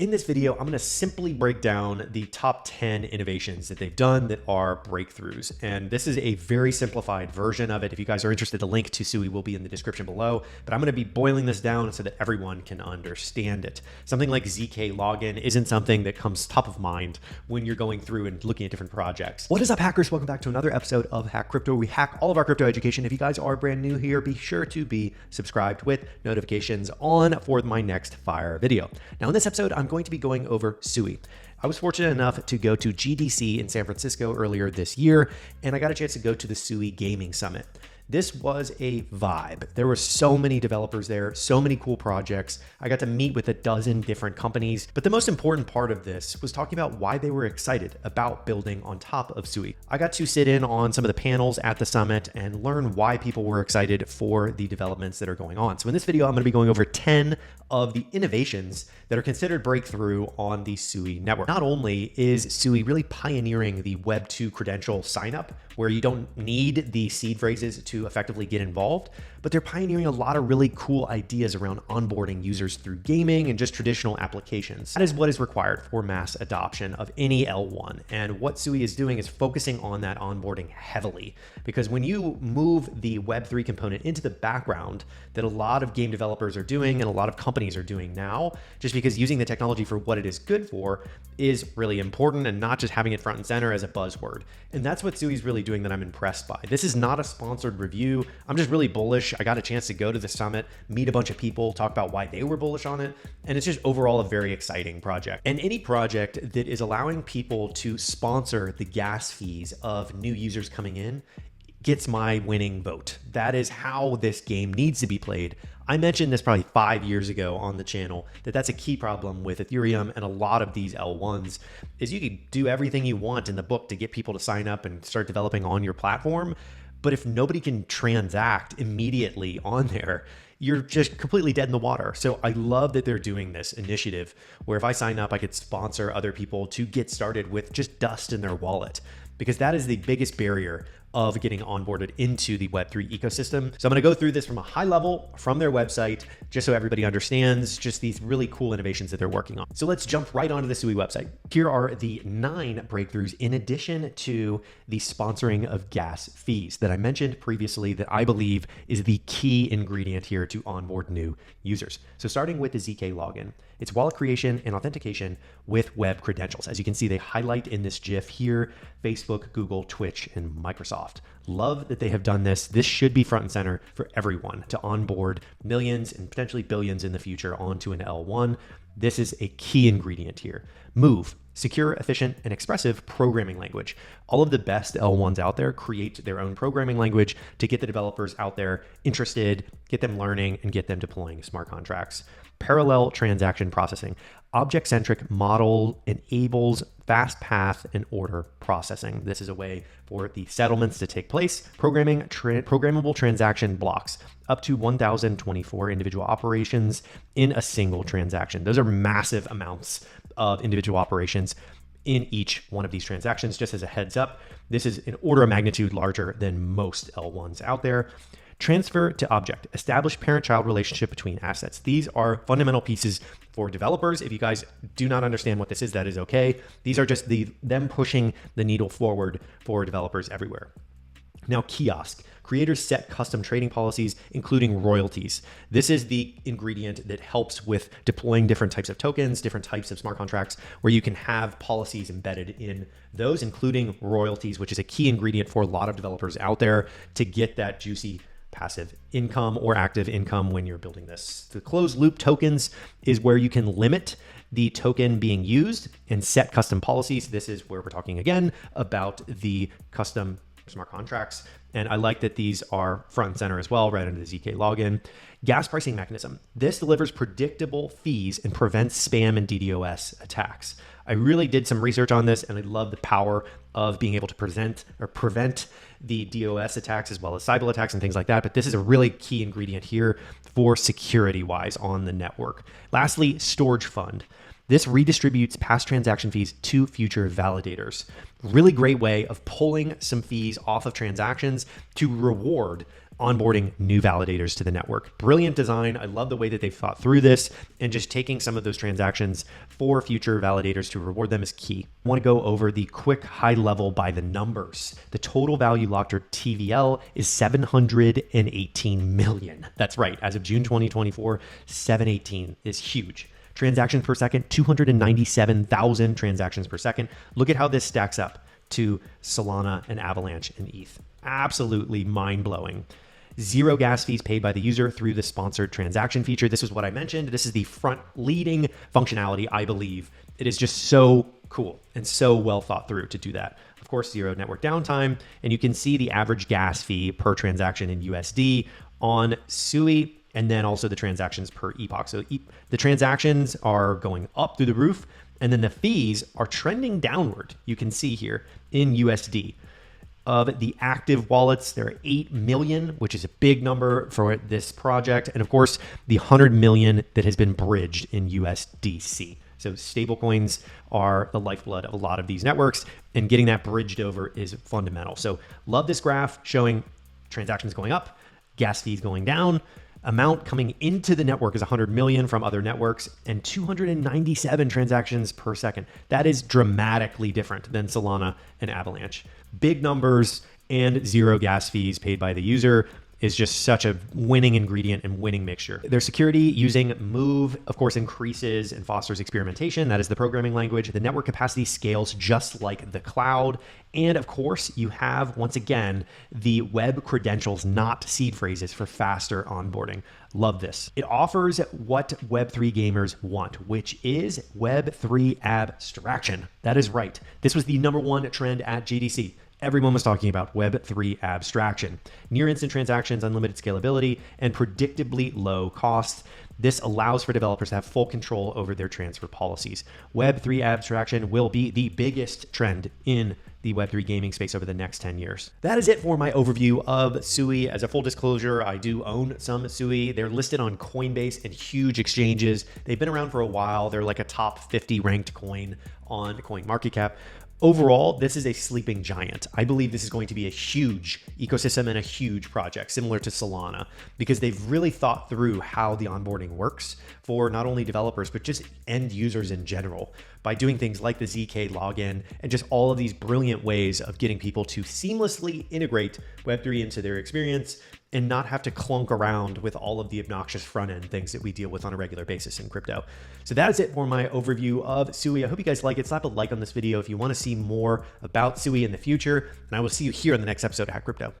In this video, I'm going to simply break down the top 10 innovations that they've done that are breakthroughs. And this is a very simplified version of it. If you guys are interested, the link to Sui will be in the description below, but I'm going to be boiling this down so that everyone can understand it. Something like ZK login isn't something that comes top of mind when you're going through and looking at different projects. What is up, hackers? Welcome back to another episode of Hack Crypto. We hack all of our crypto education. If you guys are brand new here, be sure to be subscribed with notifications on for my next fire video. Now, in this episode, I'm going to be going over Sui. I was fortunate enough to go to GDC in San Francisco earlier this year, and I got a chance to go to the Sui Gaming Summit. This was a vibe. There were so many developers there, so many cool projects. I got to meet with a dozen different companies, but the most important part of this was talking about why they were excited about building on top of Sui. I got to sit in on some of the panels at the summit and learn why people were excited for the developments that are going on. So in this video, I'm going to be going over 10 of the innovations that are considered breakthrough on the Sui network. Not only is Sui really pioneering the Web 2 credential signup, where you don't need the seed phrases to effectively get involved, but they're pioneering a lot of really cool ideas around onboarding users through gaming and just traditional applications. That is what is required for mass adoption of any L1. And what Sui is doing is focusing on that onboarding heavily, because when you move the Web3 component into the background that a lot of game developers are doing and a lot of companies are doing now, just because using the technology for what it is good for is really important and not just having it front and center as a buzzword. And that's what Sui is really doing that I'm impressed by. This is not a sponsored review. I'm just really bullish. I got a chance to go to the summit, meet a bunch of people, talk about why they were bullish on it. And it's just overall a very exciting project. And any project that is allowing people to sponsor the gas fees of new users coming in gets my winning vote. That is how this game needs to be played. I mentioned this probably 5 years ago on the channel, that's a key problem with Ethereum and a lot of these L1s is you can do everything you want in the book to get people to sign up and start developing on your platform. But if nobody can transact immediately on there, you're just completely dead in the water. So I love that they're doing this initiative where if I sign up, I could sponsor other people to get started with just dust in their wallet, because that is the biggest barrier of getting onboarded into the Web3 ecosystem. So I'm gonna go through this from a high level from their website, just so everybody understands just these really cool innovations that they're working on. So let's jump right onto the Sui website. Here are the 9 breakthroughs in addition to the sponsoring of gas fees that I mentioned previously that I believe is the key ingredient here to onboard new users. So starting with the ZK login, it's wallet creation and authentication with web credentials. As you can see, they highlight in this GIF here, Facebook, Google, Twitch, and Microsoft. Love that they have done this. This should be front and center for everyone to onboard millions and potentially billions in the future onto an L1. This is a key ingredient here. Move, secure, efficient, and expressive programming language. All of the best L1s out there create their own programming language to get the developers out there interested, get them learning, and get them deploying smart contracts. Parallel transaction processing. Object-centric model enables fast path and order processing. This is a way for the settlements to take place. Programmable transaction blocks, up to 1,024 individual operations in a single transaction. Those are massive amounts of individual operations in each one of these transactions. Just as a heads up, this is an order of magnitude larger than most L1s out there. Transfer to object, establish parent-child relationship between assets. These are fundamental pieces for developers. If you guys do not understand what this is, that is okay. These are just them pushing the needle forward for developers everywhere. Now, kiosk. Creators set custom trading policies, including royalties. This is the ingredient that helps with deploying different types of tokens, different types of smart contracts, where you can have policies embedded in those, including royalties, which is a key ingredient for a lot of developers out there to get that juicy passive income or active income when you're building this. The closed loop tokens is where you can limit the token being used and set custom policies. This is where we're talking again about the custom smart contracts. And I like that these are front and center as well, right under the ZK login. Gas pricing mechanism. This delivers predictable fees and prevents spam and DDoS attacks. I really did some research on this and I love the power of being able to prevent the DOS attacks as well as Sybil attacks and things like that. But this is a really key ingredient here for security wise on the network. Lastly, storage fund. This redistributes past transaction fees to future validators. Really great way of pulling some fees off of transactions to reward onboarding new validators to the network. Brilliant design. I love the way that they've thought through this, and just taking some of those transactions for future validators to reward them is key. I want to go over the quick high level by the numbers. The total value locked, or TVL, is 718 million. That's right. As of June 2024, 718 is huge. Transactions per second, 297,000 transactions per second. Look at how this stacks up to Solana and Avalanche and ETH. Absolutely mind-blowing. Zero gas fees paid by the user through the sponsored transaction feature. This is what I mentioned. This is the front leading functionality, I believe. It is just so cool and so well thought through to do that. Of course, zero network downtime, and you can see the average gas fee per transaction in USD on Sui, and then also the transactions per epoch. So the transactions are going up through the roof, and then the fees are trending downward. You can see here in USD. Of the active wallets, there are 8 million, which is a big number for this project. And of course, the 100 million that has been bridged in USDC. So stablecoins are the lifeblood of a lot of these networks, and getting that bridged over is fundamental. So love this graph showing transactions going up, gas fees going down. Amount coming into the network is 100 million from other networks, and 297 transactions per second. That is dramatically different than Solana and Avalanche. Big numbers and zero gas fees paid by the user is just such a winning ingredient and winning mixture. Their security using Move, of course, increases and fosters experimentation. That is the programming language. The network capacity scales just like the cloud. And of course, you have, once again, the web credentials, not seed phrases, for faster onboarding. Love this. It offers what Web3 gamers want, which is Web3 abstraction. That is right. This was the #1 trend at GDC. Everyone was talking about Web3 abstraction. Near instant transactions, unlimited scalability, and predictably low costs. This allows for developers to have full control over their transfer policies. Web3 abstraction will be the biggest trend in the Web3 gaming space over the next 10 years. That is it for my overview of Sui. As a full disclosure, I do own some Sui. They're listed on Coinbase and huge exchanges. They've been around for a while. They're like a top 50 ranked coin on CoinMarketCap. Overall, this is a sleeping giant. I believe this is going to be a huge ecosystem and a huge project, similar to Solana, because they've really thought through how the onboarding works for not only developers, but just end users in general, by doing things like the ZK login and just all of these brilliant ways of getting people to seamlessly integrate Web3 into their experience and not have to clunk around with all of the obnoxious front end things that we deal with on a regular basis in crypto. So that is it for my overview of Sui. I hope you guys like it. Slap a like on this video if you want to see more about Sui in the future, and I will see you here in the next episode of Hack Crypto.